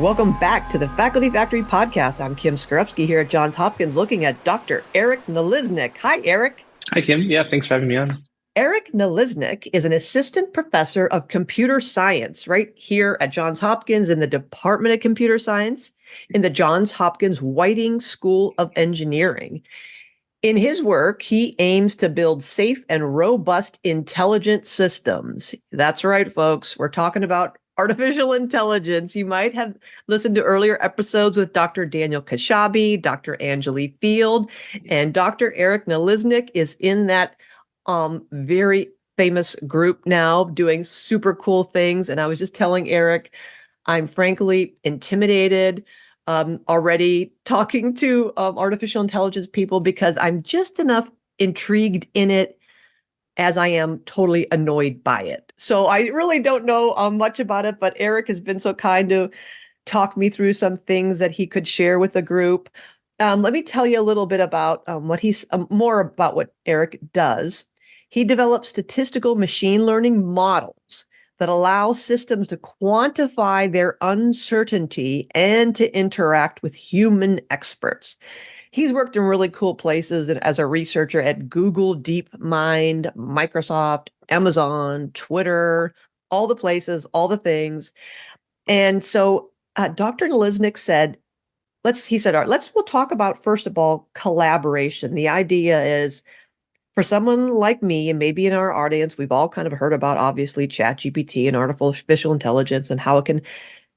Welcome back to the Faculty Factory podcast. I'm Kim Skarupski here at Johns Hopkins looking at Dr. Eric Nalisnick. Hi, Eric. Hi, Kim. Yeah, thanks for having me on. Eric Nalisnick is an assistant professor of computer science right here at Johns Hopkins in the Department of Computer Science in the Johns Hopkins Whiting School of Engineering. In his work, he aims to build safe and robust intelligent systems. That's right, folks. We're talking about artificial intelligence. You might have listened to earlier episodes with Dr. Daniel Kashabi, Dr. Anjali Field, and Dr. Eric Nalisnick is in that very famous group now doing super cool things. And I was just telling Eric, I'm frankly intimidated already talking to artificial intelligence people because I'm just enough intrigued in it as I am totally annoyed by it. So I really don't know much about it, but Eric has been so kind to talk me through some things that he could share with the group. Let me tell you a little bit about more about what Eric does. He develops statistical machine learning models that allow systems to quantify their uncertainty and to interact with human experts. He's worked in really cool places as a researcher at Google, DeepMind, Microsoft, Amazon, Twitter, all the places, all the things. And so Dr. Nalisnick said, we'll talk about, first of all, collaboration. The idea is for someone like me, and maybe in our audience, we've all kind of heard about, obviously, ChatGPT and artificial intelligence and how it can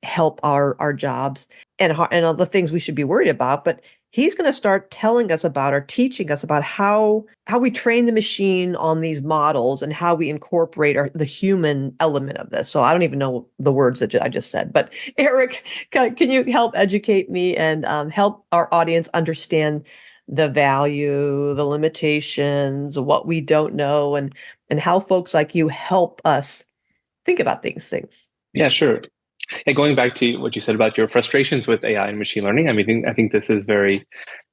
help our jobs and all the things we should be worried about. But he's going to start telling us about or teaching us about how we train the machine on these models and how we incorporate the human element of this. So I don't even know the words that I just said. But Eric, can you help educate me and help our audience understand the value, the limitations, what we don't know, and how folks like you help us think about these things? Yeah, sure. And going back to what you said about your frustrations with AI and machine learning, I think this is very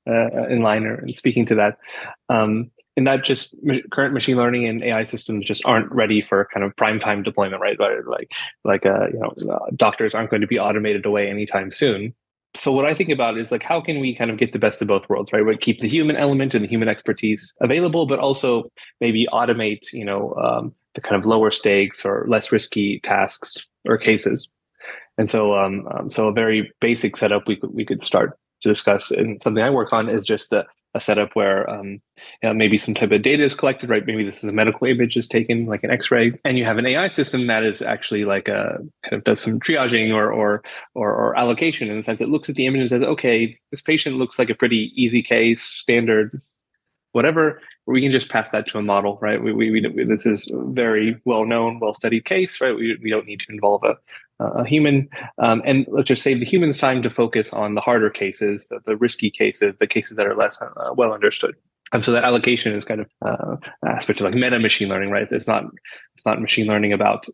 in line or speaking to that. And that just current machine learning and AI systems just aren't ready for kind of prime time deployment, right? Doctors aren't going to be automated away anytime soon. So what I think about is like, how can we kind of get the best of both worlds, right? We keep the human element and the human expertise available, but also maybe automate, the kind of lower stakes or less risky tasks or cases. And so a very basic setup we could start to discuss, and something I work on is just a setup where maybe some type of data is collected, right? Maybe this is a medical image is taken, like an X-ray, and you have an AI system that is actually like kind of does some triaging or allocation in the sense it looks at the image and says, okay, this patient looks like a pretty easy case, standard, whatever. We can just pass that to a model, right? This is a very well-known, well-studied case, right? We don't need to involve a human, and let's just save the humans time to focus on the harder cases, the risky cases, the cases that are less well understood. And so that allocation is kind of aspect of like meta machine learning, right? It's not machine learning about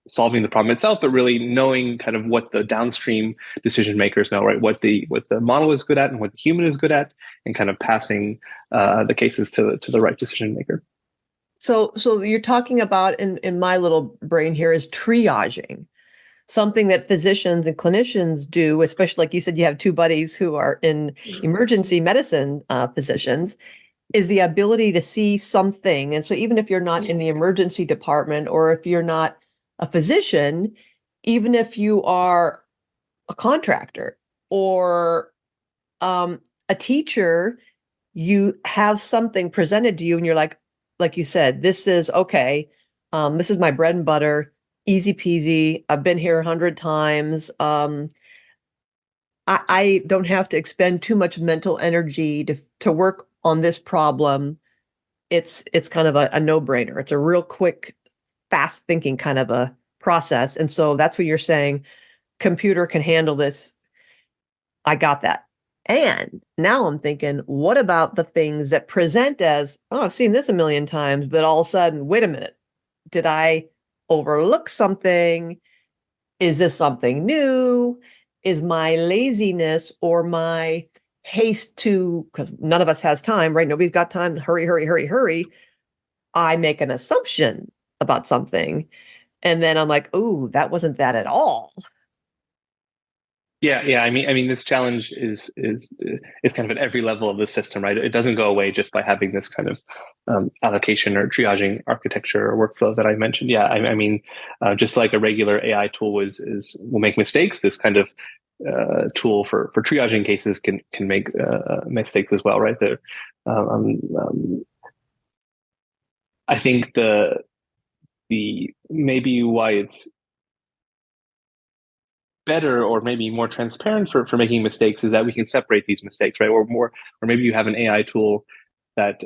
solving the problem itself, but really knowing kind of what the downstream decision makers know, right? What the model is good at and what the human is good at, and kind of passing the cases to the right decision maker. So you're talking about in my little brain here is triaging, something that physicians and clinicians do, especially like you said, you have two buddies who are in emergency medicine physicians, is the ability to see something. And so even if you're not in the emergency department, or if you're not a physician, even if you are a contractor or a teacher, you have something presented to you and you're like you said, this is okay. This is my bread and butter, easy peasy. I've been here 100 times. I don't have to expend too much mental energy to work on this problem. It's kind of a no-brainer. It's a real quick, fast thinking kind of a process. And so that's what you're saying. Computer can handle this. I got that. And now I'm thinking, what about the things that present as, oh, I've seen this a million times, but all of a sudden, wait a minute, did I overlook something? Is this something new? Is my laziness or my haste because none of us has time, right? Nobody's got time. Hurry, hurry, hurry, hurry. I make an assumption about something. And then I'm like, oh, that wasn't that at all. Yeah. I mean, this challenge is kind of at every level of the system, right? It doesn't go away just by having this kind of allocation or triaging architecture or workflow that I mentioned. Yeah, I mean, just like a regular AI tool will make mistakes, this kind of tool for triaging cases can make mistakes as well, right? I think the maybe why it's better or maybe more transparent for making mistakes is that we can separate these mistakes, right? Or maybe you have an AI tool that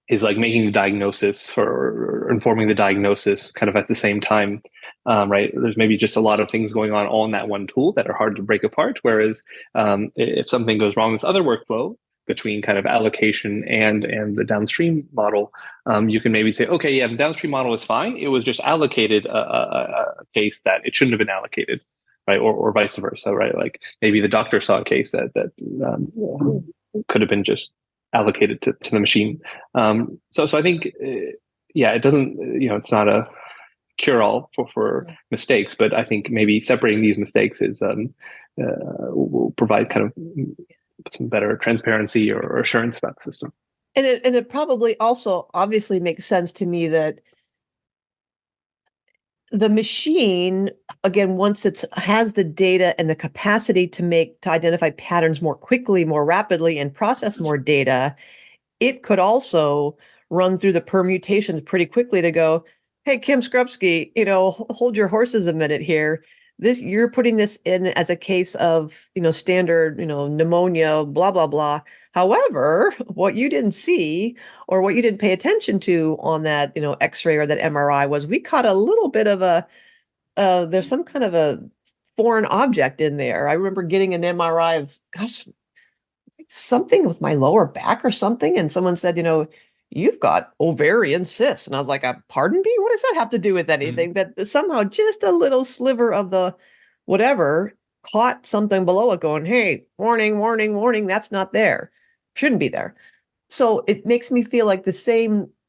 is like making the diagnosis or informing the diagnosis kind of at the same time, right? There's maybe just a lot of things going on all in that one tool that are hard to break apart. Whereas if something goes wrong, this other workflow between kind of allocation and the downstream model, you can maybe say, okay, yeah, the downstream model is fine. It was just allocated a case that it shouldn't have been allocated, right? Or vice versa, right? Like maybe the doctor saw a case that could have been just allocated to the machine. So I think, yeah, it doesn't, it's not a cure all for mistakes, but I think maybe separating these mistakes will provide kind of some better transparency or assurance about the system. And it probably also obviously makes sense to me that the machine, again, once it has the data and the capacity to identify patterns more quickly, more rapidly, and process more data, it could also run through the permutations pretty quickly to go, hey, Kim Skrupski, hold your horses a minute here. You're putting this in as a case of, standard, pneumonia, blah, blah, blah. However, what you didn't see or what you didn't pay attention to on that, X-ray or that MRI was we caught a little bit of there's some kind of a foreign object in there. I remember getting an MRI of, gosh, something with my lower back or something. And someone said, you've got ovarian cysts. And I was like, pardon me? What does that have to do with anything? That somehow just a little sliver of the whatever caught something below it going, hey, warning, warning, warning, that's not there. Shouldn't be there. So it makes me feel like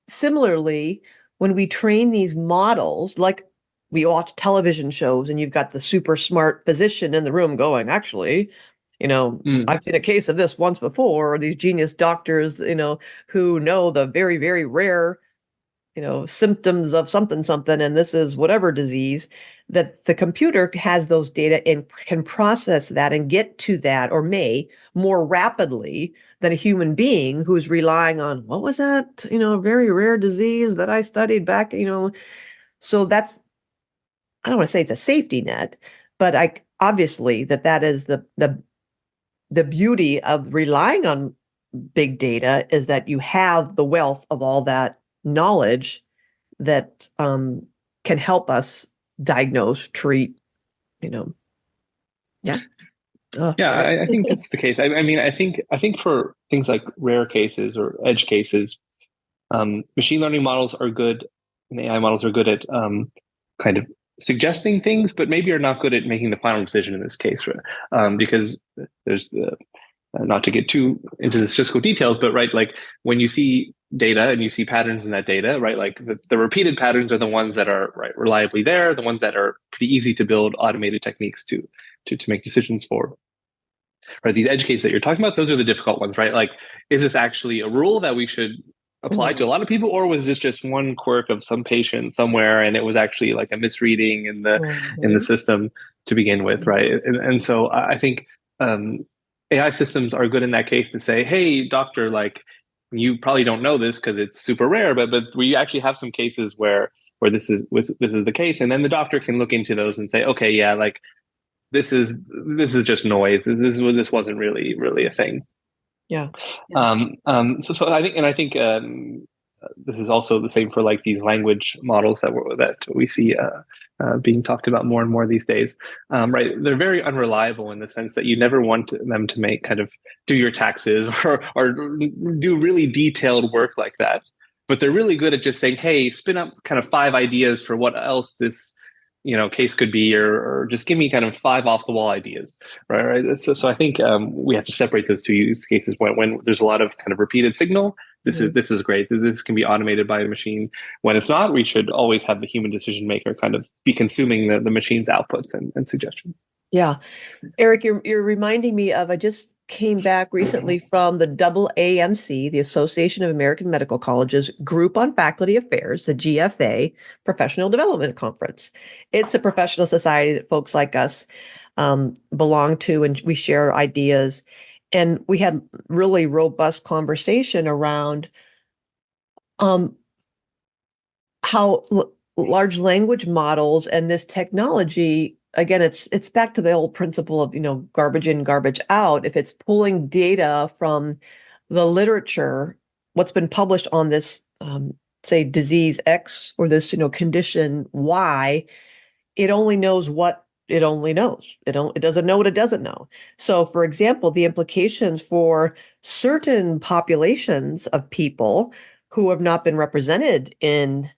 similarly, when we train these models, like we watch television shows and you've got the super smart physician in the room going, actually, I've seen a case of this once before, or these genius doctors, who know the very, very rare, symptoms of something, something, and this is whatever disease, that the computer has those data and can process that and get to that, or may more rapidly than a human being who's relying on, what was that, very rare disease that I studied back, so that's, I don't want to say it's a safety net, but obviously that is the beauty of relying on big data is that you have the wealth of all that knowledge that can help us diagnose, treat, yeah. Yeah, I think that's the case. I mean, I think for things like rare cases or edge cases, machine learning models are good, and AI models are good at kind of suggesting things, but maybe are not good at making the final decision in this case, right? Because there's not to get too into the statistical details, but right, like when you see data and you see patterns in that data, right, like the repeated patterns are the ones that are right reliably there, the ones that are pretty easy to build automated techniques to make decisions for. Right, these edge cases that you're talking about, those are the difficult ones, right? Like, is this actually a rule that we should apply to a lot of people, or was this just one quirk of some patient somewhere and it was actually like a misreading in the system to begin with, right? And so I think AI systems are good in that case to say, hey, doctor, like you probably don't know this because it's super rare, but we actually have some cases where this is the case, and then the doctor can look into those and say, okay, yeah, like this is just noise. This wasn't really a thing. Yeah. So I think this is also the same for like these language models that we see being talked about more and more these days. Right, they're very unreliable in the sense that you never want them to make kind of do your taxes or do really detailed work like that. But they're really good at just saying, hey, spin up kind of 5 ideas for what else this case could be, or just give me kind of 5 off the wall ideas, right? So I think we have to separate those two use cases. When there's a lot of kind of repeated signal, this is great. This can be automated by the machine. When it's not, we should always have the human decision maker kind of be consuming the machine's outputs and suggestions. Yeah. Eric, you're reminding me of I just came back recently from the AAMC, the Association of American Medical Colleges Group on Faculty Affairs, the GFA Professional Development Conference. It's a professional society that folks like us belong to, and we share ideas. And we had really robust conversation around um, how large language models and this technology, again, it's back to the old principle of, garbage in, garbage out. If it's pulling data from the literature, what's been published on this, say, disease X or this, condition Y, it only knows what it only knows. It doesn't know what it doesn't know. So, for example, the implications for certain populations of people who have not been represented in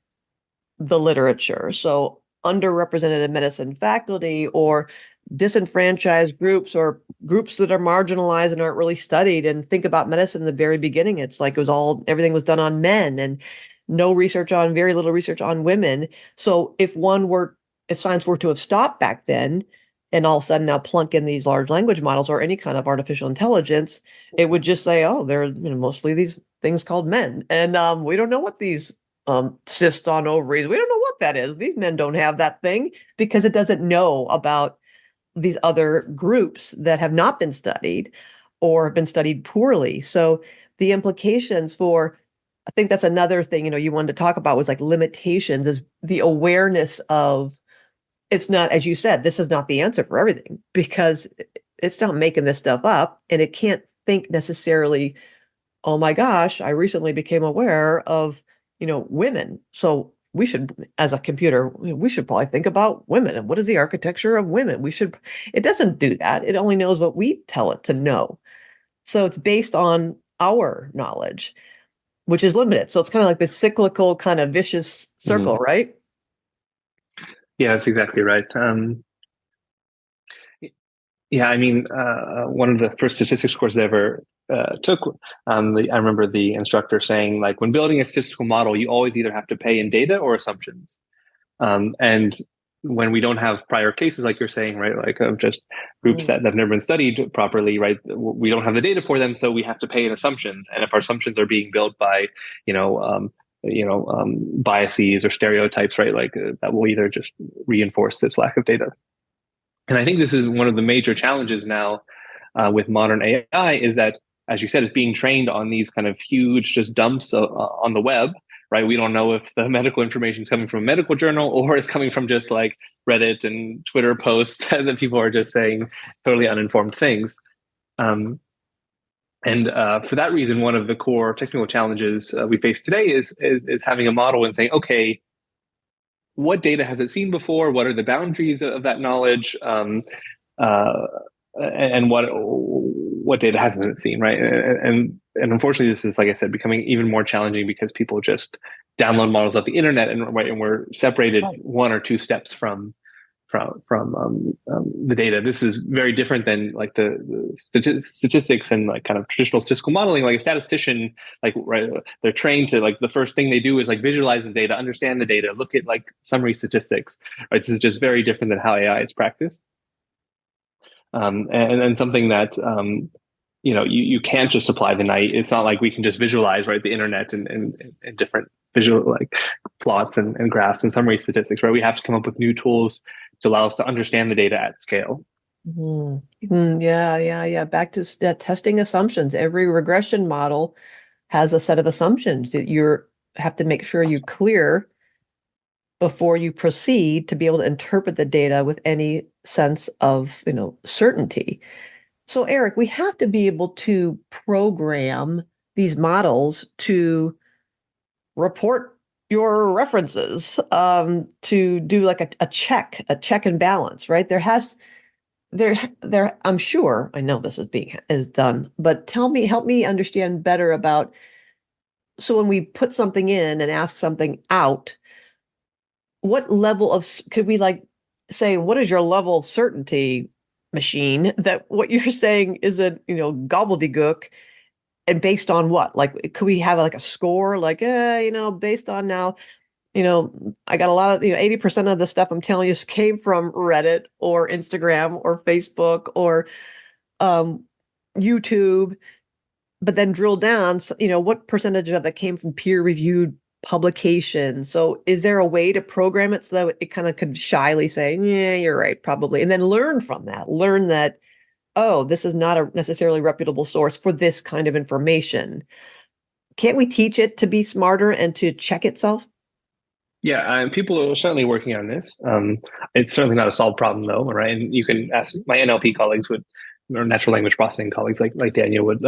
the literature. So underrepresented medicine faculty or disenfranchised groups or groups that are marginalized and aren't really studied. And think about medicine in the very beginning. It's like everything was done on men and very little research on women. So if science were to have stopped back then and all of a sudden now plunk in these large language models or any kind of artificial intelligence, it would just say, oh, they're mostly these things called men. And we don't know what these cysts on ovaries. We don't know what that is. These men don't have that thing because it doesn't know about these other groups that have not been studied or have been studied poorly. So the implications for, I think that's another thing, you wanted to talk about was like limitations is the awareness of it's not, as you said, this is not the answer for everything because it's not making this stuff up and it can't think necessarily, oh my gosh, I recently became aware of women. So we should, as a computer, we should probably think about women and what is the architecture of women. It doesn't do that. It only knows what we tell it to know. So it's based on our knowledge, which is limited. So it's kind of like this cyclical kind of vicious circle, right? Yeah, that's exactly right. Yeah, I mean, one of the first statistics courses I ever took, I remember the instructor saying, like, when building a statistical model, you always either have to pay in data or assumptions. And when we don't have prior cases, like you're saying, right, like of just groups that have never been studied properly, right, we don't have the data for them, so we have to pay in assumptions. And if our assumptions are being built by, biases or stereotypes, right, like that will either just reinforce this lack of data. And I think this is one of the major challenges now with modern AI is that, as you said, it's being trained on these kind of huge just dumps on the web, right? We don't know if the medical information is coming from a medical journal or it's coming from just like Reddit and Twitter posts that people are just saying totally uninformed things. And for that reason, one of the core technical challenges we face today is having a model and saying, okay, what data has it seen before? What are the boundaries of that knowledge? And what data hasn't it seen, right? And unfortunately, this is, like I said, becoming even more challenging because people just download models off the internet, and we're separated one or two steps from the data. This is very different than like the statistics and like kind of traditional statistical modeling. Like a statistician, like right, they're trained to like the first thing they do is like visualize the data, understand the data, look at like summary statistics. Right, this is just very different than how AI is practiced. And something that you can't just apply the night. It's not like we can just visualize right the internet and different visual like plots and graphs and summary statistics. Right, we have to come up with new tools to allow us to understand the data at scale. Yeah. Back to testing assumptions. Every regression model has a set of assumptions that you have to make sure you clear before you proceed to be able to interpret the data with any sense of, certainty. So, Eric, we have to be able to program these models to report your references, to do like a check and balance, right? I'm sure, I know this is done, but help me understand better about, so when we put something in and ask something out, what level could we like say, what is your level of certainty, machine, that what you're saying is a, gobbledygook, and based on what? Like, could we have like a score, like, based on now I got a lot of, 80% of the stuff I'm telling you came from Reddit or Instagram or Facebook or um, YouTube, but then drill down, what percentage of that came from peer-reviewed publications? So is there a way to program it so that it kind of could shyly say, yeah, you're right, probably, and then learn from that, learn that, oh, this is not a necessarily reputable source for this kind of information. Can't we teach it to be smarter and to check itself? Yeah, and people are certainly working on this. It's certainly not a solved problem, though, right? And you can ask my NLP colleagues would, or natural language processing colleagues like Daniel would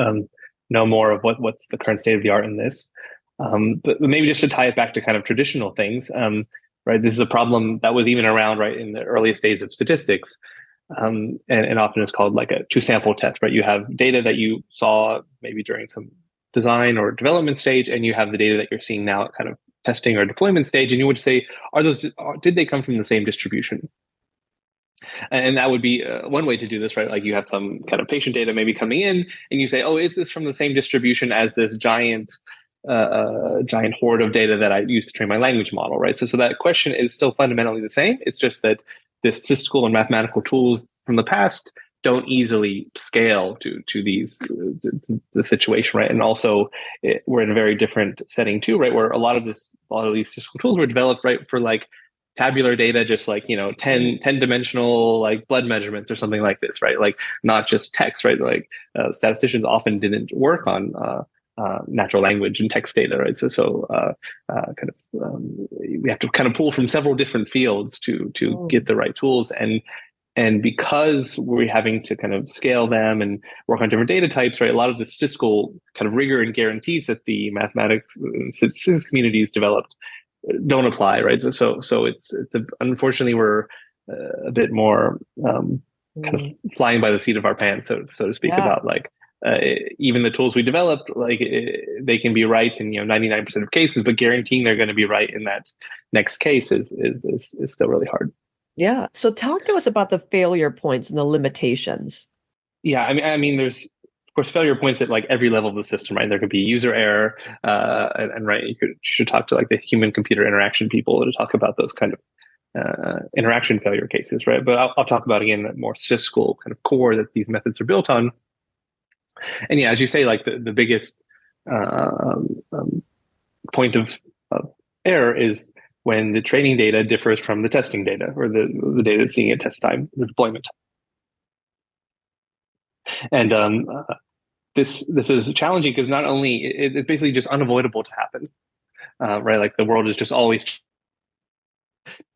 know more of what's the current state of the art in this. But maybe just to tie it back to kind of traditional things, right? This is a problem that was even around right in the earliest days of statistics, and often is called like a two sample test, right? You have data that you saw maybe during some design or development stage, and you have the data that you're seeing now at kind of testing or deployment stage, and you would say, did they come from the same distribution? And that would be one way to do this, right? Like you have some kind of patient data maybe coming in, and you say, oh, is this from the same distribution as this giant hoard of data that I used to train my language model, right? So that question is still fundamentally the same. It's just that the statistical and mathematical tools from the past don't easily scale to the situation, right? And also, we're in a very different setting too, right? Where a lot of these statistical tools were developed, right, for like tabular data, just like 10 dimensional like blood measurements or something like this, right? Like not just text, right? Like statisticians often didn't work on natural language and text data, right? We have to kind of pull from several different fields to get the right tools, and because we're having to kind of scale them and work on different data types, right? A lot of the statistical kind of rigor and guarantees that the mathematics and statistics communities developed don't apply, right? Unfortunately, we're a bit more kind of flying by the seat of our pants, so to speak, about like even the tools we developed, like they can be right in 99% of cases, but guaranteeing they're going to be right in that next case is still really hard. Yeah. So talk to us about the failure points and the limitations. Yeah, I mean, there's of course failure points at like every level of the system, right? There could be user error, and right, you should talk to like the human-computer interaction people to talk about those kind of interaction failure cases, right? But I'll talk about again the more statistical kind of core that these methods are built on. And yeah, as you say, like the biggest point of error is when the training data differs from the testing data, or the data that's seeing at test time, the deployment time. And this is challenging because not only it's basically just unavoidable to happen, right? Like the world is just always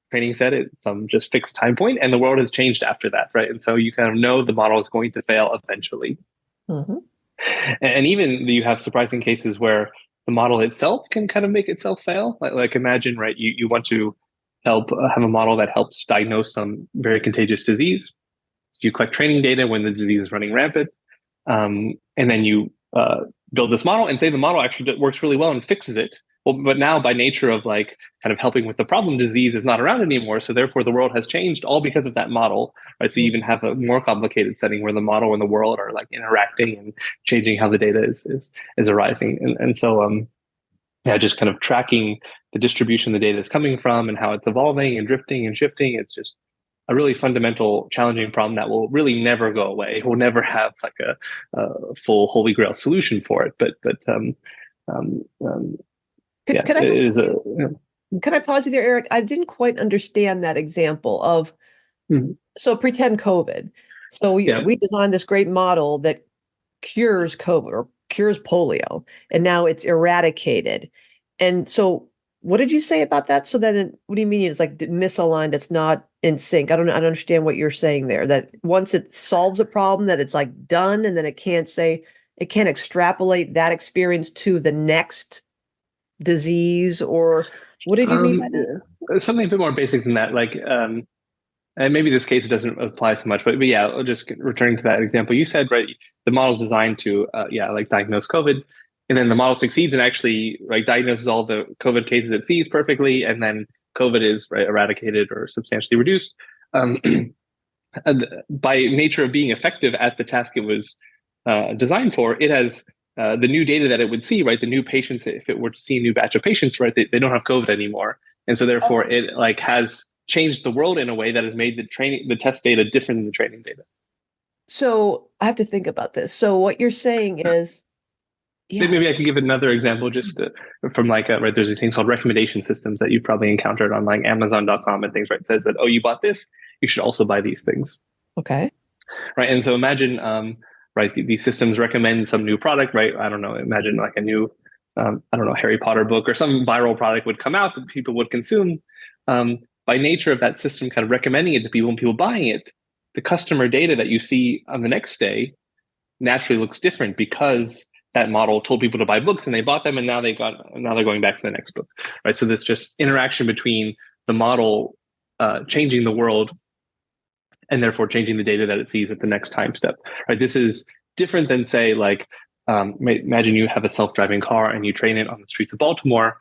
training set at some just fixed time point, and the world has changed after that, right? And so you kind of know the model is going to fail eventually. Mm-hmm. And even you have surprising cases where the model itself can kind of make itself fail. Like imagine, right, you want to help have a model that helps diagnose some very contagious disease. So you collect training data when the disease is running rampant, and then you build this model and say the model actually works really well and fixes it. Well, but now by nature of like kind of helping with the problem, disease is not around anymore. So therefore the world has changed all because of that model, right? So you even have a more complicated setting where the model and the world are like interacting and changing how the data is arising. And so, yeah, just kind of tracking the distribution the data is coming from and how it's evolving and drifting and shifting. It's just a really fundamental, challenging problem that will really never go away. We'll never have like a full holy grail solution for it. Can I pause you there, Eric? I didn't quite understand that example of, so pretend COVID. So we designed this great model that cures COVID or cures polio, and now it's eradicated. And so what did you say about that? So then what do you mean it's like misaligned, it's not in sync? I don't understand what you're saying there, that once it solves a problem that it's like done, and then it can't extrapolate that experience to the next disease, or what did you mean by that? Something a bit more basic than that, like and maybe this case doesn't apply so much, but yeah, I'll just returning to that example you said, right? The model's designed to like diagnose COVID, and then the model succeeds and actually like diagnoses all the COVID cases it sees perfectly, and then COVID is right eradicated or substantially reduced. By nature of being effective at the task it was designed for, it has the new data that it would see, right? The new patients, if it were to see a new batch of patients, right, they don't have COVID anymore. And so therefore it like has changed the world in a way that has made the test data different than the training data. So I have to think about this. So what you're saying is, Maybe yes, I can give another example from like, right, there's these things called recommendation systems that you've probably encountered on like Amazon.com and things, right? It says that, oh, you bought this, you should also buy these things. okay. Right. And so imagine, right, these systems recommend some new product, right? I don't know, imagine like a new, I don't know, Harry Potter book or some viral product would come out that people would consume. By nature of that system kind of recommending it to people and people buying it, the customer data that you see on the next day naturally looks different because that model told people to buy books and they bought them and now they're going back to the next book, right? So this just interaction between the model changing the world and therefore changing the data that it sees at the next time step, right? This is different than say like, imagine you have a self-driving car and you train it on the streets of Baltimore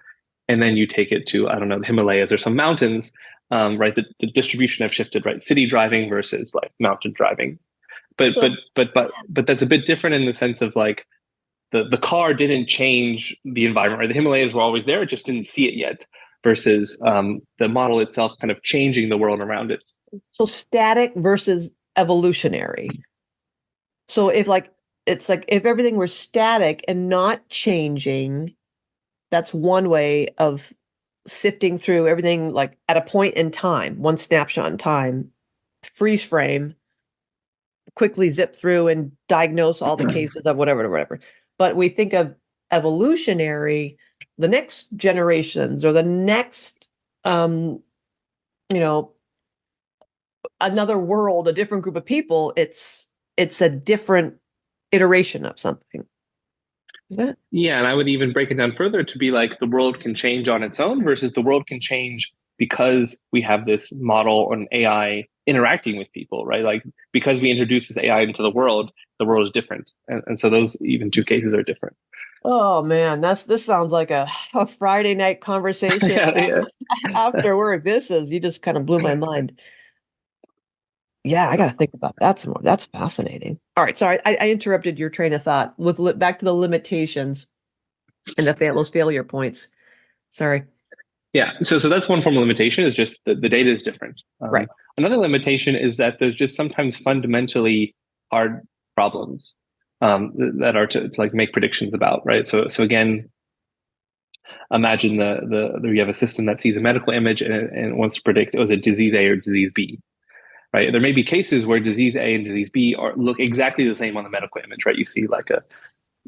and then you take it to, I don't know, the Himalayas or some mountains, right? The distribution have shifted, right? City driving versus like mountain driving. But So, but that's a bit different in the sense of like the car didn't change the environment, right? The Himalayas were always there, it just didn't see it yet, versus the model itself kind of changing the world around it. so static versus evolutionary. So if like, it's like if everything were static and not changing, that's one way of sifting through everything like at a point in time, one snapshot in time, freeze frame, quickly zip through and diagnose all the cases of whatever. But we think of evolutionary, the next generations or the next, you know, another world, a different group of people. It's a different iteration of something. Is that? Yeah, and I would even break it down further to be like the world can change on its own versus the world can change because we have this model on AI interacting with people, right? Like because we introduce this AI into the world is different. And so those even two cases are different. Oh man, this sounds like a Friday night conversation Yeah, yeah. after work. You just kind of blew my mind. Yeah, I got to think about that some more. That's fascinating. All right, sorry, I interrupted your train of thought with back to the limitations and those failure points. Sorry. Yeah, so that's one form of limitation is just the data is different. Right. Another limitation is that there's just sometimes fundamentally hard problems that are to like make predictions about, right? So again, imagine you have a system that sees a medical image and wants to predict was it disease A or disease B, right? There may be cases where disease A and disease B look exactly the same on the medical image, right? You see like a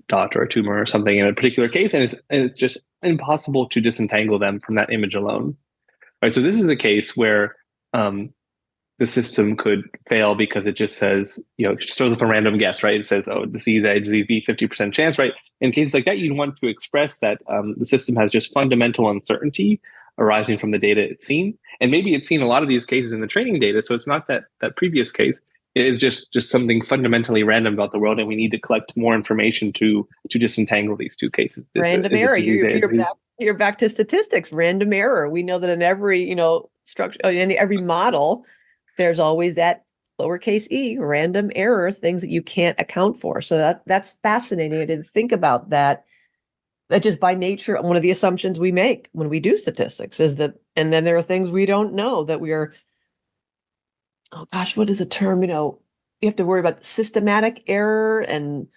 dot or a tumor or something in a particular case, and it's just impossible to disentangle them from that image alone. Right. So this is a case where the system could fail because it just says, just throws up a random guess, right? It says, oh, disease A, disease B, 50% chance, right? In cases like that, you'd want to express that the system has just fundamental uncertainty arising from the data it's seen. And maybe it's seen a lot of these cases in the training data. So it's not that previous case. It is just something fundamentally random about the world, and we need to collect more information to disentangle these two cases. Random error. You're back to statistics. Random error. We know that in every structure, in every model, there's always that lowercase e random error, things that you can't account for. So that's fascinating. I didn't think about that. That just by nature, one of the assumptions we make when we do statistics is that, and then there are things we don't know that we are. Oh gosh, what is the term? You have to worry about systematic error and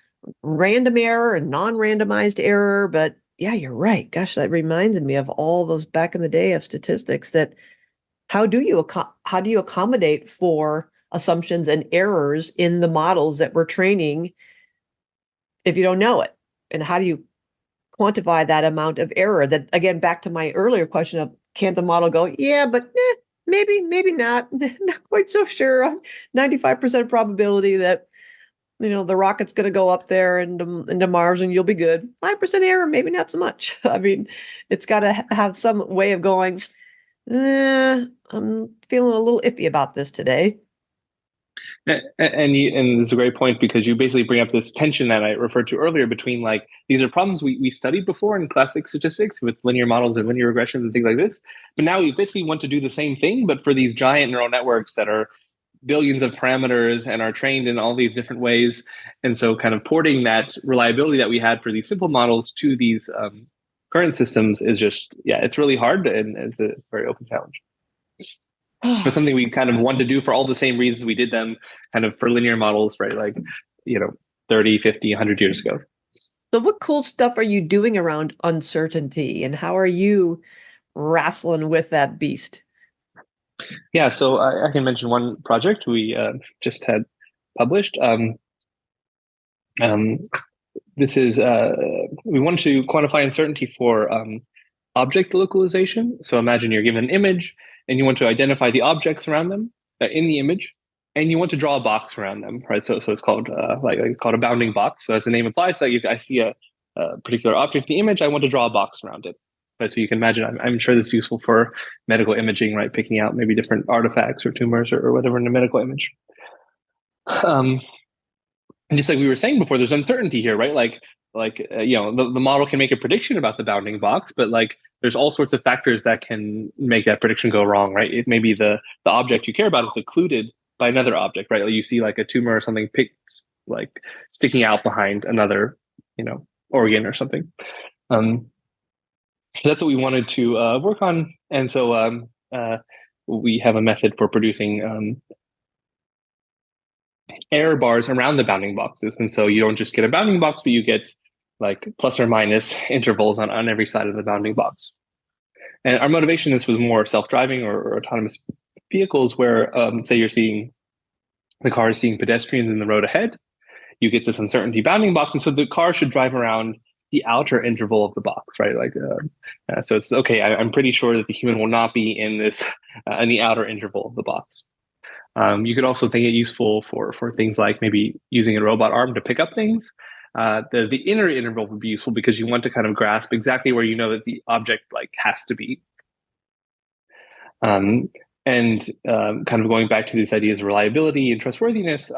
random error and non-randomized error. But yeah, you're right. Gosh, that reminds me of all those back in the day of statistics. That how do you accommodate for assumptions and errors in the models that we're training if you don't know it? And how do you quantify that amount of error? That again, back to my earlier question of can't the model go, yeah, but maybe not. Not quite so sure. 95% probability that the rocket's going to go up there into Mars and you'll be good. 5% error, maybe not so much. I mean, it's got to have some way of going, I'm feeling a little iffy about this today. And it's a great point because you basically bring up this tension that I referred to earlier between like these are problems we studied before in classic statistics with linear models and linear regressions and things like this. But now we basically want to do the same thing, but for these giant neural networks that are billions of parameters and are trained in all these different ways. And so kind of porting that reliability that we had for these simple models to these current systems is just, yeah, it's really hard and it's a very open challenge. But something we kind of want to do for all the same reasons we did them kind of for linear models, right? Like, 30, 50, 100 years ago. So what cool stuff are you doing around uncertainty, and how are you wrestling with that beast? Yeah, so I can mention one project we just had published. Um, this is we want to quantify uncertainty for object localization. So imagine you're given an image and you want to identify the objects around them in the image, and you want to draw a box around them, right? So it's called called a bounding box. So as the name implies, like if I see a particular object in the image, I want to draw a box around it. Right? So you can imagine, I'm sure this is useful for medical imaging, right? Picking out maybe different artifacts or tumors or whatever in a medical image. And just like we were saying before, there's uncertainty here, right? The model can make a prediction about the bounding box, but like there's all sorts of factors that can make that prediction go wrong, right? It may be the object you care about is occluded by another object, right? Like you see like a tumor or something sticking out behind another, organ or something. So that's what we wanted to work on, and so we have a method for producing error bars around the bounding boxes. And so you don't just get a bounding box, but you get like plus or minus intervals on every side of the bounding box. And our motivation, this was more self-driving or autonomous vehicles where, say the car is seeing pedestrians in the road ahead, you get this uncertainty bounding box. And so the car should drive around the outer interval of the box, right? So it's okay. I'm pretty sure that the human will not be in the outer interval of the box. You could also think it useful for things like maybe using a robot arm to pick up things. The inner interval would be useful because you want to kind of grasp exactly where you know that the object has to be. And kind of going back to these ideas of reliability and trustworthiness,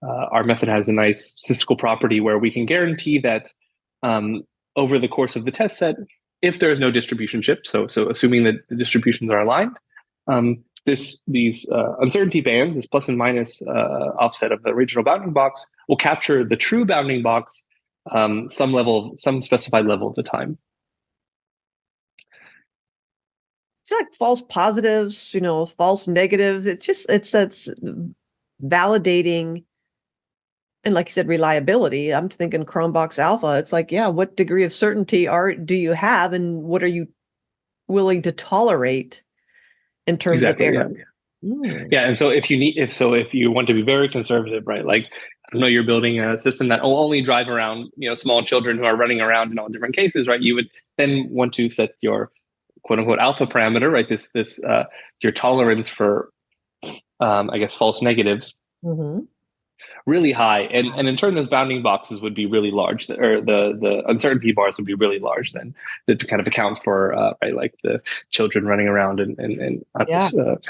our method has a nice statistical property where we can guarantee that over the course of the test set, if there is no distribution shift, so assuming that the distributions are aligned, these uncertainty bands, this plus and minus offset of the original bounding box, will capture the true bounding box some specified level of the time. It's like false positives, false negatives. That's validating. And like you said, reliability. I'm thinking Chromebox Alpha. It's like, yeah, what degree of certainty do you have, and what are you willing to tolerate in terms of error? Yeah. Yeah, and so if you want to be very conservative, right? Like, I don't know, you're building a system that will only drive around, small children who are running around in all different cases, right? You would then want to set your quote unquote alpha parameter, right? This your tolerance for, I guess, false negatives. Mm-hmm. Really high, and in turn, those bounding boxes would be really large, or the uncertainty bars would be really large. Then to kind of account for like the children running around in kind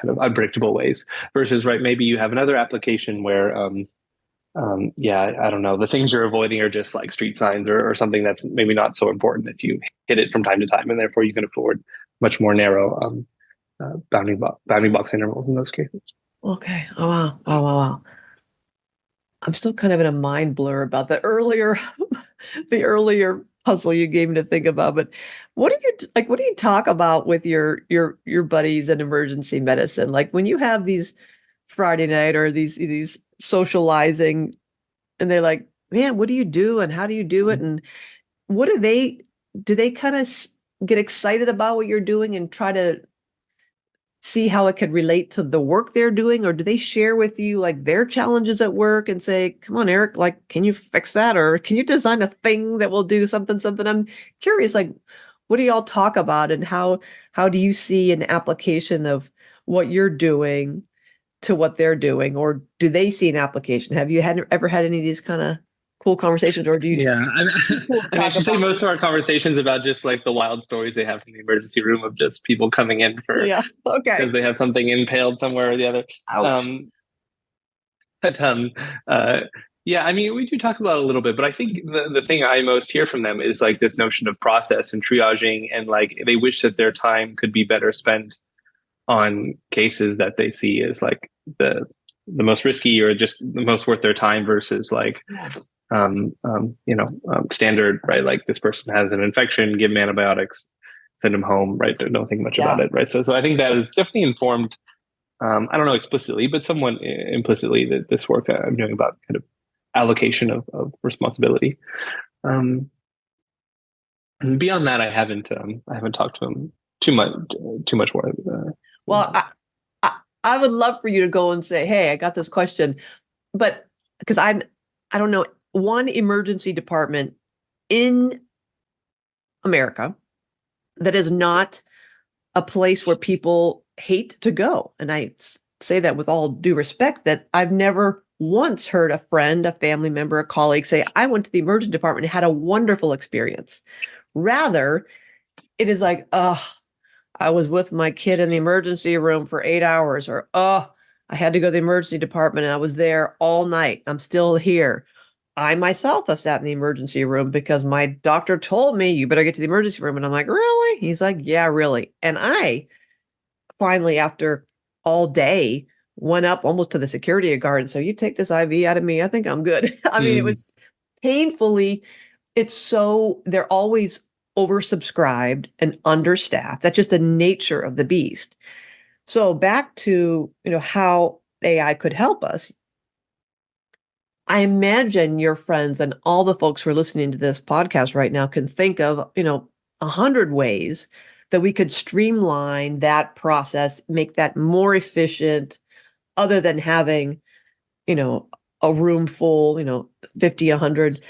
of unpredictable ways. Versus maybe you have another application where I don't know, the things you're avoiding are just like street signs or something that's maybe not so important if you hit it from time to time, and therefore you can afford much more narrow bounding box intervals in those cases. Okay. Oh wow. Wow. I'm still kind of in a mind blur about the earlier puzzle you gave me to think about. But what do you talk about with your buddies in emergency medicine? Like when you have these Friday night or these socializing, and they're like, man, what do you do and how do you do it? And what do they kind of get excited about what you're doing and try to see how it could relate to the work they're doing? Or do they share with you like their challenges at work and say, come on, Eric, like, can you fix that? Or can you design a thing that will do something? I'm curious, like, what do y'all talk about, and how do you see an application of what you're doing to what they're doing? Or do they see an application? Have you ever had any of these kind of cool conversations, or do you? Yeah, I should say most of our conversations about just like the wild stories they have in the emergency room of just people coming in because they have something impaled somewhere or the other. Ouch. I mean, we do talk about it a little bit, but I think the thing I most hear from them is like this notion of process and triaging, and like they wish that their time could be better spent on cases that they see as like the most risky or just the most worth their time versus like standard, right? Like this person has an infection, give them antibiotics, send them home, right? Don't think much about Yeah. it, right? So I think that is definitely informed. I don't know explicitly, but somewhat implicitly that this work I'm doing about kind of allocation of responsibility. Um, and beyond that, I haven't talked to him too much more. Well, I would love for you to go and say, hey, I got this question, but because I don't know one emergency department in America that is not a place where people hate to go. And I say that with all due respect, that I've never once heard a friend, a family member, a colleague say, I went to the emergency department and had a wonderful experience. Rather, it is like, oh, I was with my kid in the emergency room for 8 hours, or oh, I had to go to the emergency department and I was there all night. I'm still here. I myself have sat in the emergency room because my doctor told me you better get to the emergency room. And I'm like, really? He's like, yeah, really. And I finally, after all day, went up almost to the security guard and so you take this IV out of me. I think I'm good. I mean, it Mm, was painfully, they're always oversubscribed and understaffed. That's just the nature of the beast. So back to, how AI could help us. I imagine your friends and all the folks who are listening to this podcast right now can think of, 100 ways that we could streamline that process, make that more efficient, other than having, you know, a room full, 50, 100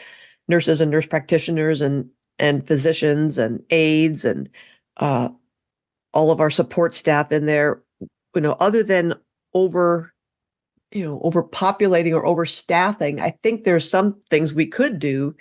nurses and nurse practitioners and physicians and aides and uh, all of our support staff in there, other than over overpopulating or overstaffing. I think there's some things we could do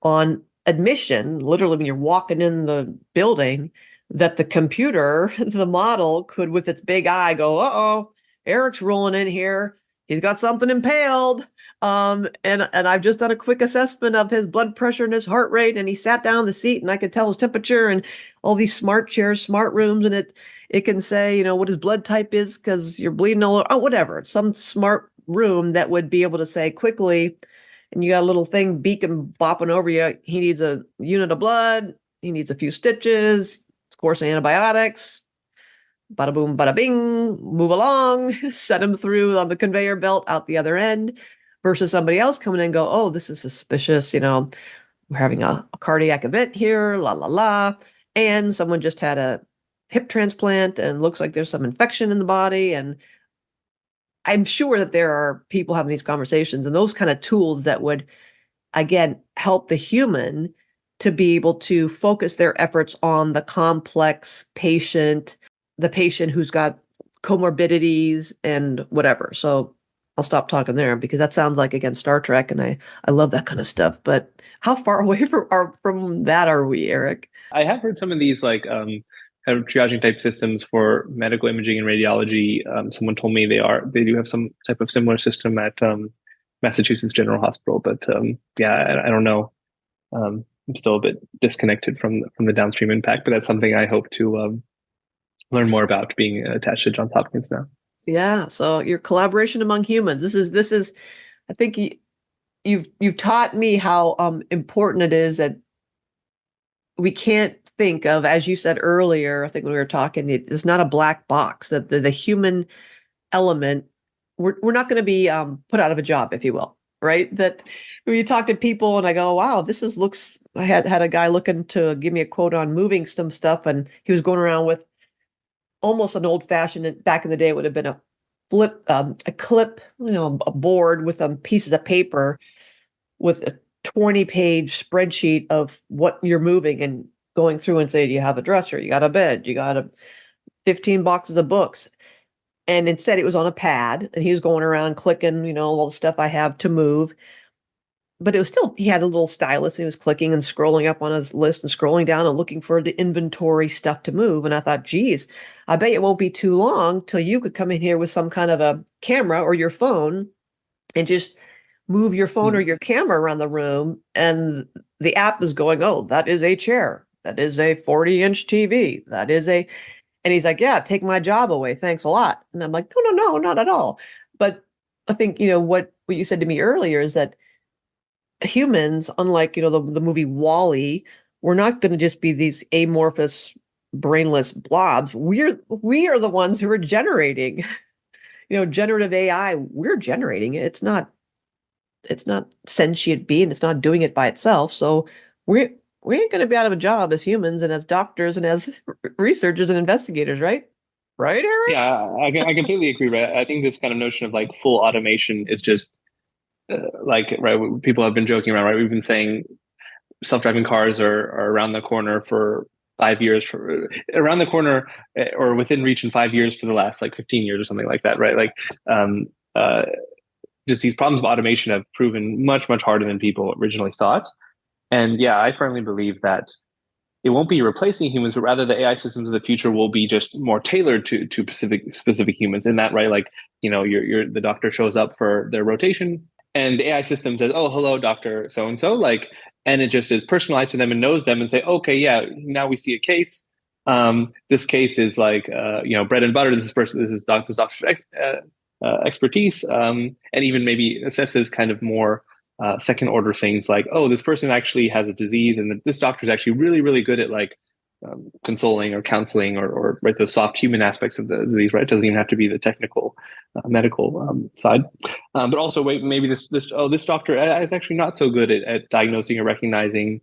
on admission, literally when you're walking in the building, that the computer, the model could, with its big eye, go, uh-oh, Eric's rolling in here. He's got something impaled. And I've just done a quick assessment of his blood pressure and his heart rate, and he sat down in the seat and I could tell his temperature and all these smart chairs, smart rooms, and it can say, what his blood type is because you're bleeding all over, oh, whatever. Some smart room that would be able to say quickly, and you got a little thing beacon bopping over you. He needs a unit of blood. He needs a few stitches, course of antibiotics. Bada boom, bada bing, move along, set him through on the conveyor belt out the other end, versus somebody else coming in and go, oh, this is suspicious. We're having a cardiac event here, la, la, la. And someone just had a hip transplant and looks like there's some infection in the body. And I'm sure that there are people having these conversations and those kind of tools that would, again, help the human to be able to focus their efforts on the complex patient, the patient who's got comorbidities and whatever. So I'll stop talking there because that sounds like, again, Star Trek, and I love that kind of stuff. But how far away from that are we, Eric? I have heard some of these like kind of triaging type systems for medical imaging and radiology. Someone told me they do have some type of similar system at Massachusetts General Hospital, but yeah, I don't know. I'm still a bit disconnected from the downstream impact, but that's something I hope to learn more about being attached to Johns Hopkins now. Yeah. So your collaboration among humans. This is. I think you've taught me how important it is that we can't think of, as you said earlier, I think when we were talking, it's not a black box, that the human element, we're not going to be put out of a job, if you will, right? That when you talk to people and I go, wow, I had a guy looking to give me a quote on moving some stuff, and he was going around with almost an old fashioned, back in the day, it would have been a clip, a board with pieces of paper with a 20-page spreadsheet of what you're moving and going through and say, do you have a dresser? You got a bed? You got 15 boxes of books? And instead it was on a pad and he was going around clicking, all the stuff I have to move. But it was still, he had a little stylus and he was clicking and scrolling up on his list and scrolling down and looking for the inventory stuff to move. And I thought, geez, I bet it won't be too long till you could come in here with some kind of a camera or your phone and just move your phone or Mm. your camera around the room. And the app is going, oh, that is a chair. That is a 40-inch TV. And he's like, yeah, take my job away. Thanks a lot. And I'm like, no, not at all. But I think, what you said to me earlier is that humans, unlike, the movie Wall-E, we're not going to just be these amorphous, brainless blobs. We are the ones who are generating, generative AI. We're generating it. It's not sentient being. It's not doing it by itself. So we ain't going to be out of a job as humans and as doctors and as researchers and investigators, right? Right, Eric? Yeah, I completely agree. Right, I think this kind of notion of like full automation is just like right. People have been joking around. Right, we've been saying self-driving cars are around the corner for 5 years, for around the corner or within reach in 5 years for the last like 15 years or something like that. Right, like um, uh, just these problems of automation have proven much harder than people originally thought. And yeah, I firmly believe that it won't be replacing humans, but rather the AI systems of the future will be just more tailored to specific humans. In that, right? Like, your the doctor shows up for their rotation, and the AI system says, "Oh, hello, doctor so and so," like, and it just is personalized to them and knows them and say, "Okay, yeah, now we see a case. This case is like, bread and butter. This is doctor's expertise, and even maybe assesses kind of more." Second order things like, oh, this person actually has a disease, and this doctor is actually really good at like consoling or counseling or right those soft human aspects of the disease. Right, it doesn't even have to be the technical medical side, but also wait, maybe this doctor is actually not so good at diagnosing or recognizing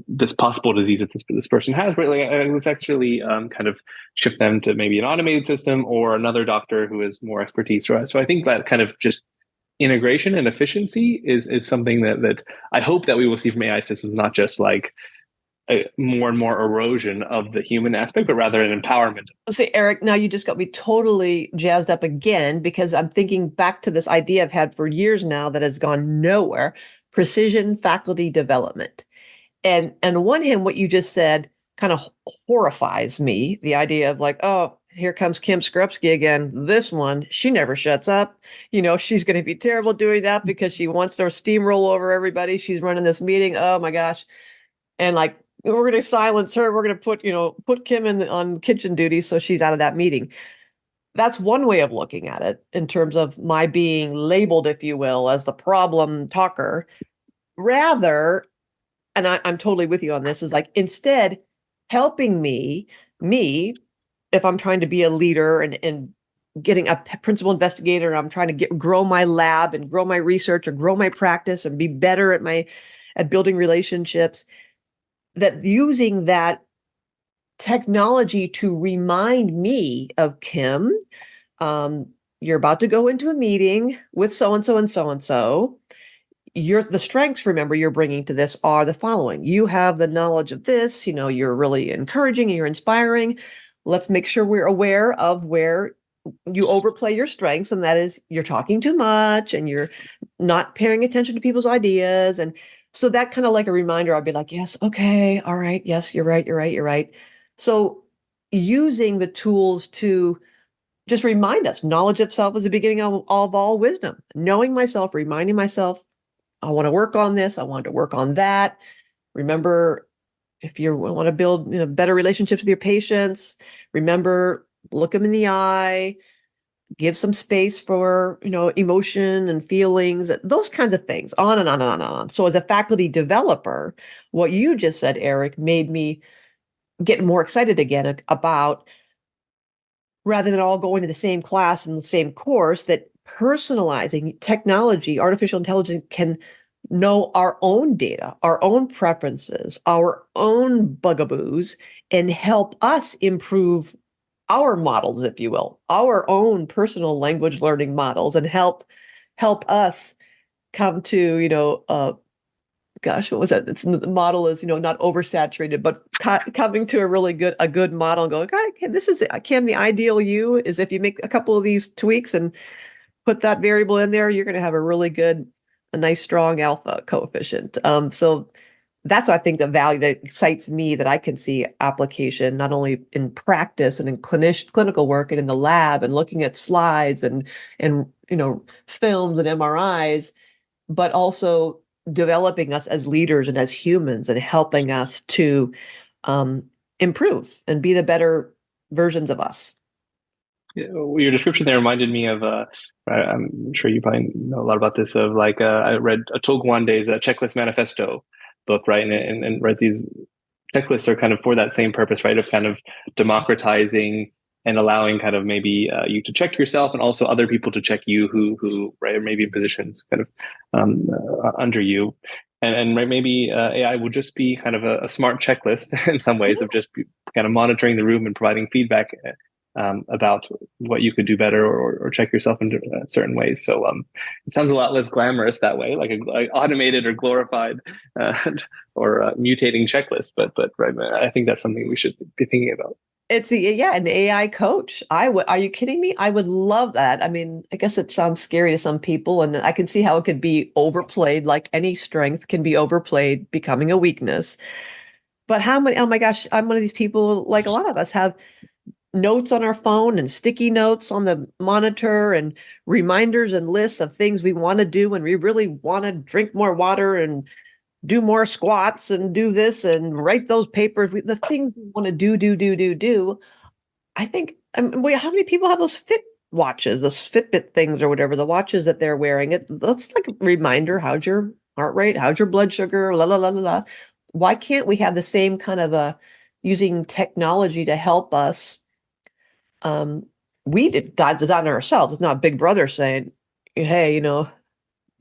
this possible disease that this person has. Right, like let's actually kind of shift them to maybe an automated system or another doctor who has more expertise. Right, so I think that kind of just integration and efficiency is something that I hope that we will see from AI systems, not just like a more and more erosion of the human aspect, but rather an empowerment. See, Eric, now you just got me totally jazzed up again because I'm thinking back to this idea I've had for years now that has gone nowhere: precision faculty development. And on one hand, what you just said kind of horrifies me. The idea of like, oh, here comes Kim Skrupski again. This one, she never shuts up. She's going to be terrible doing that because she wants to steamroll over everybody. She's running this meeting. Oh my gosh. And like, we're going to silence her. We're going to put Kim on kitchen duty so she's out of that meeting. That's one way of looking at it in terms of my being labeled, if you will, as the problem talker. Rather, and I'm totally with you on this, is like instead helping me, if I'm trying to be a leader and getting a principal investigator, and I'm trying to grow my lab and grow my research or grow my practice and be better at building relationships, that using that technology to remind me of Kim, you're about to go into a meeting with so and so and so and so. The strengths, remember, you're bringing to this are the following. You have the knowledge of this, you're really encouraging and you're inspiring. Let's make sure we're aware of where you overplay your strengths, and that is you're talking too much and you're not paying attention to people's ideas. And so that kind of like a reminder, I'd be like, yes, okay, all right, yes, you're right, you're right, you're right. So using the tools to just remind us, knowledge itself is the beginning of all wisdom. Knowing myself, reminding myself, I want to work on this. I want to work on that. Remember, if you want to build better relationships with your patients, remember, look them in the eye, give some space for emotion and feelings, those kinds of things, on and on and on and on. So as a faculty developer, what you just said, Eric, made me get more excited again about, rather than all going to the same class and the same course, that personalizing technology, artificial intelligence can know our own data, our own preferences, our own bugaboos, and help us improve our models, if you will, our own personal language learning models, and help us come to, gosh, what was that? It's the model is, not oversaturated, but coming to a good model and go, okay, this is it. Cam, the ideal you is if you make a couple of these tweaks and put that variable in there, you're going to have a nice strong alpha coefficient. So that's, I think, the value that excites me, that I can see application not only in practice and in clinical work and in the lab and looking at slides and films and MRIs, but also developing us as leaders and as humans and helping us to improve and be the better versions of us. Your description there reminded me of, I'm sure you probably know a lot about this, of like, I read Atul Gawande's Checklist Manifesto book, right? And read these checklists are kind of for that same purpose, right? Of kind of democratizing and allowing kind of maybe you to check yourself and also other people to check you who right, or maybe in positions kind of under you. And maybe AI will just be kind of a smart checklist in some ways of just kind of monitoring the room and providing feedback about what you could do better or check yourself in certain ways. So it sounds a lot less glamorous that way, like like automated or glorified or mutating checklist. But right, I think that's something we should be thinking about. It's an AI coach. Are you kidding me? I would love that. I mean, I guess it sounds scary to some people, and I can see how it could be overplayed, like any strength can be overplayed, becoming a weakness. But how many, oh my gosh, I'm one of these people, like a lot of us have notes on our phone and sticky notes on the monitor and reminders and lists of things we want to do when we really want to drink more water and do more squats and do this and write those papers. The things we want to do. I think, how many people have those Fit watches, those Fitbit things or whatever, the watches that they're wearing? That's like a reminder. How's your heart rate? How's your blood sugar? La, la, la, la, la. Why can't we have the same kind of using technology to help us? We design ourselves. It's not Big Brother saying, hey,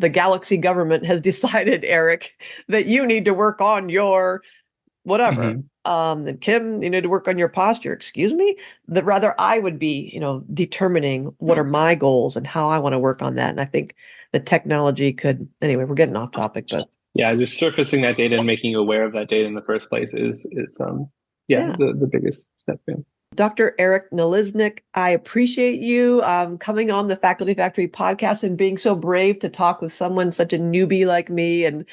the galaxy government has decided, Eric, that you need to work on your whatever. Mm-hmm. And Kim, you need to work on your posture. Excuse me? That rather I would be, determining what are my goals and how I want to work on that. And I think the technology could, anyway, we're getting off topic, but. Yeah, just surfacing that data and making you aware of that data in the first place is the biggest step in. Dr. Eric Nalisnick, I appreciate you coming on the Faculty Factory podcast and being so brave to talk with someone, such a newbie like me. And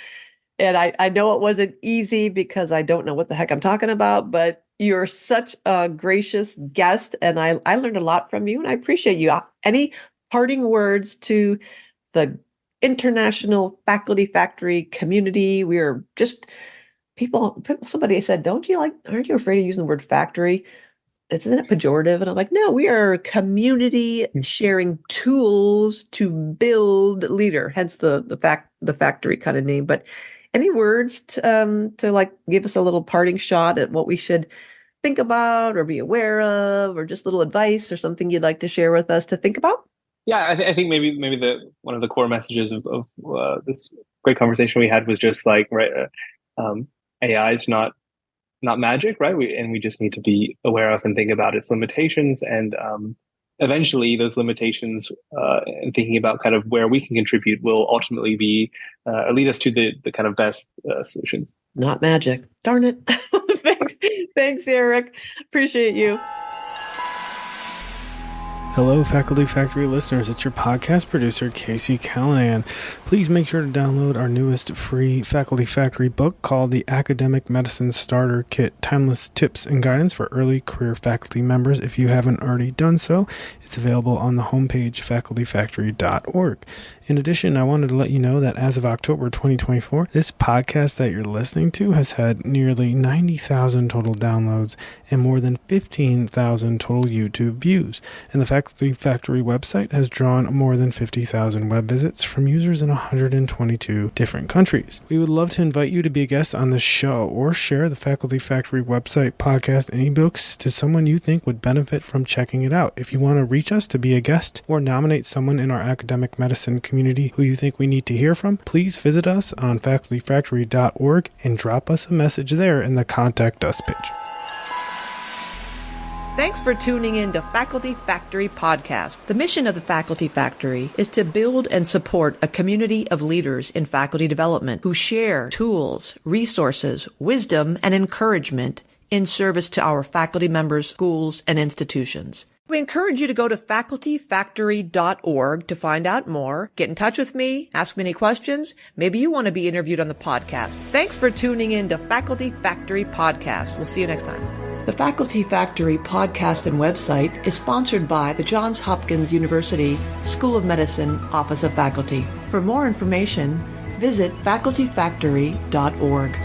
I know it wasn't easy because I don't know what the heck I'm talking about, but you're such a gracious guest and I learned a lot from you and I appreciate you. Any parting words to the international Faculty Factory community? We're just people, somebody said, aren't you afraid of using the word factory? Isn't it pejorative? And I'm like, no, we are community sharing tools to build leader, hence the factory kind of name. But any words to like give us a little parting shot at what we should think about or be aware of, or just little advice or something you'd like to share with us to think about? Yeah, I think maybe one of the core messages of this great conversation we had was just like, right, AI is not magic, right? We just need to be aware of and think about its limitations, and eventually those limitations and thinking about kind of where we can contribute will ultimately be lead us to the kind of best solutions. Not magic. Darn it. Thanks, Eric. Appreciate you. Hello, Faculty Factory listeners. It's your podcast producer, Casey Callahan. Please make sure to download our newest free Faculty Factory book called The Academic Medicine Starter Kit, Timeless Tips and Guidance for Early Career Faculty Members. If you haven't already done so, it's available on the homepage, facultyfactory.org. In addition, I wanted to let you know that as of October 2024, this podcast that you're listening to has had nearly 90,000 total downloads and more than 15,000 total YouTube views. And the Faculty Factory website has drawn more than 50,000 web visits from users in 122 different countries. We would love to invite you to be a guest on the show or share the Faculty Factory website, podcast, and ebooks to someone you think would benefit from checking it out. If you want to reach us to be a guest or nominate someone in our academic medicine community who you think we need to hear from, please visit us on facultyfactory.org and drop us a message there in the Contact Us page. Thanks for tuning in to Faculty Factory Podcast. The mission of the Faculty Factory is to build and support a community of leaders in faculty development who share tools, resources, wisdom, and encouragement in service to our faculty members, schools, and institutions. We encourage you to go to facultyfactory.org to find out more. Get in touch with me, ask me any questions. Maybe you want to be interviewed on the podcast. Thanks for tuning in to Faculty Factory Podcast. We'll see you next time. The Faculty Factory podcast and website is sponsored by the Johns Hopkins University School of Medicine Office of Faculty. For more information, visit facultyfactory.org.